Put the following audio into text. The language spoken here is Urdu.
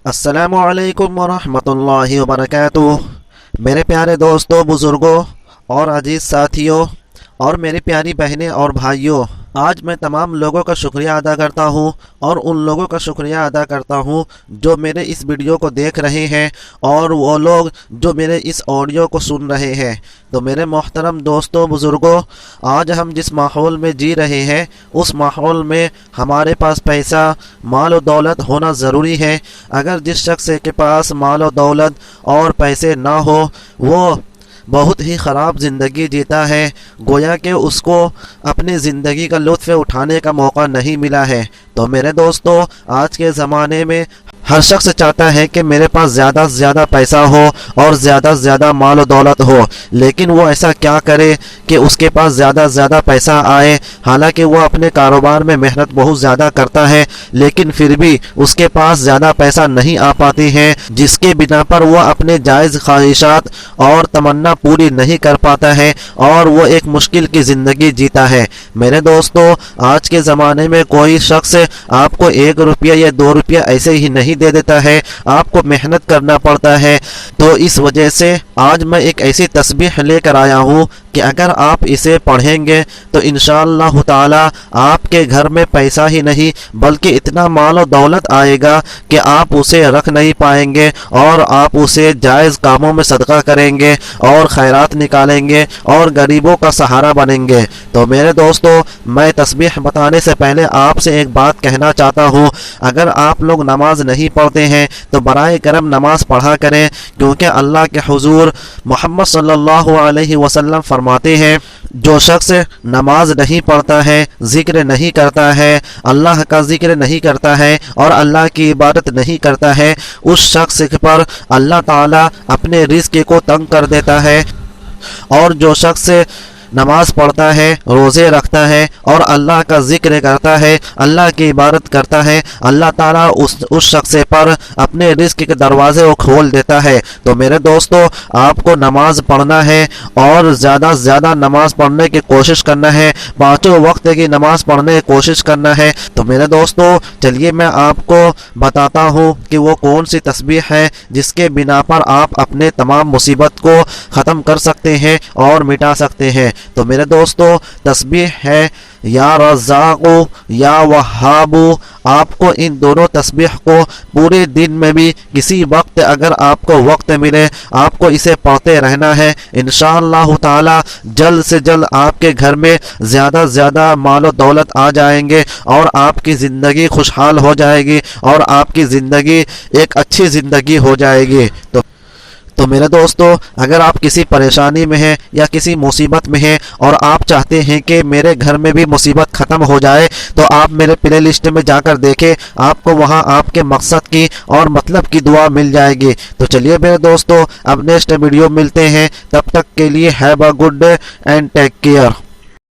السلام علیکم ورحمۃ اللہ وبرکاتہ۔ میرے پیارے دوستوں، بزرگوں اور عزیز ساتھیوں اور میری پیاری بہنیں اور بھائیوں، آج میں تمام لوگوں کا شکریہ ادا کرتا ہوں اور ان لوگوں کا شکریہ ادا کرتا ہوں جو میرے اس ویڈیو کو دیکھ رہے ہیں اور وہ لوگ جو میرے اس آڈیو کو سن رہے ہیں۔ تو میرے محترم دوستوں، بزرگوں، آج ہم جس ماحول میں جی رہے ہیں اس ماحول میں ہمارے پاس پیسہ، مال و دولت ہونا ضروری ہے۔ اگر جس شخص کے پاس مال و دولت اور پیسے نہ ہو وہ بہت ہی خراب زندگی جیتا ہے، گویا کہ اس کو اپنی زندگی کا لطف اٹھانے کا موقع نہیں ملا ہے۔ تو میرے دوستو، آج کے زمانے میں ہر شخص چاہتا ہے کہ میرے پاس زیادہ سے زیادہ پیسہ ہو اور زیادہ سے زیادہ مال و دولت ہو، لیکن وہ ایسا کیا کرے کہ اس کے پاس زیادہ سے زیادہ پیسہ آئے، حالانکہ وہ اپنے کاروبار میں محنت بہت زیادہ کرتا ہے لیکن پھر بھی اس کے پاس زیادہ پیسہ نہیں آ پاتی ہے، جس کے بنا پر وہ اپنے جائز خواہشات اور تمنا پوری نہیں کر پاتا ہے اور وہ ایک مشکل کی زندگی جیتا ہے۔ میرے دوستو، آج کے زمانے میں کوئی شخص آپ کو 1 روپیہ یا 2 روپیہ ایسے ہی نہیں دے دیتا ہے، آپ کو محنت کرنا پڑتا ہے۔ تو اس وجہ سے آج میں ایک ایسی تسبیح لے کر آیا ہوں کہ اگر آپ اسے پڑھیں گے تو انشاءاللہ تعالی آپ کے گھر میں پیسہ ہی نہیں بلکہ اتنا مال و دولت آئے گا کہ آپ اسے رکھ نہیں پائیں گے اور آپ اسے جائز کاموں میں صدقہ کریں گے اور خیرات نکالیں گے اور غریبوں کا سہارا بنیں گے۔ تو میرے دوستو، میں تسبیح بتانے سے پہلے آپ سے ایک بات کہنا چاہتا ہوں، اگر آپ لوگ نماز نہیں پڑھتے ہیں تو برائے کرم نماز پڑھا کریں، کیونکہ اللہ کے حضور محمد صلی اللہ علیہ وسلم فرماتے ہیں جو شخص نماز نہیں پڑھتا ہے، ذکر نہیں کرتا ہے، اللہ کا ذکر نہیں کرتا ہے اور اللہ کی عبادت نہیں کرتا ہے، اس شخص پر اللہ تعالیٰ اپنے رزق کو تنگ کر دیتا ہے، اور جو شخص نماز پڑھتا ہے، روزے رکھتا ہے اور اللہ کا ذکر کرتا ہے، اللہ کی عبادت کرتا ہے، اللہ تعالیٰ اس شخص پر اپنے رزق کے دروازے کو کھول دیتا ہے۔ تو میرے دوستو، آپ کو نماز پڑھنا ہے اور زیادہ سے زیادہ نماز پڑھنے کی کوشش کرنا ہے، 5 وقت کی نماز پڑھنے کی کوشش کرنا ہے۔ تو میرے دوستو، چلیے میں آپ کو بتاتا ہوں کہ وہ کون سی تسبیح ہے جس کے بنا پر آپ اپنے تمام مصیبت کو ختم کر سکتے ہیں اور مٹا سکتے ہیں۔ تو میرے دوستو، تسبیح ہے یا رزاق یا وہاب۔ آپ کو ان دونوں تسبیح کو پورے دن میں بھی کسی وقت اگر آپ کو وقت ملے آپ کو اسے پڑھتے رہنا ہے۔ انشاءاللہ تعالی جلد سے جلد آپ کے گھر میں زیادہ سے زیادہ مال و دولت آ جائیں گے اور آپ کی زندگی خوشحال ہو جائے گی اور آپ کی زندگی ایک اچھی زندگی ہو جائے گی۔ تو میرے دوستو، اگر آپ کسی پریشانی میں ہیں یا کسی مصیبت میں ہیں اور آپ چاہتے ہیں کہ میرے گھر میں بھی مصیبت ختم ہو جائے تو آپ میرے پلے لسٹ میں جا کر دیکھیں، آپ کو وہاں آپ کے مقصد کی اور مطلب کی دعا مل جائے گی۔ تو چلیے میرے دوستو، اب نیکسٹ ویڈیو ملتے ہیں، تب تک کے لیے have a good day and take care.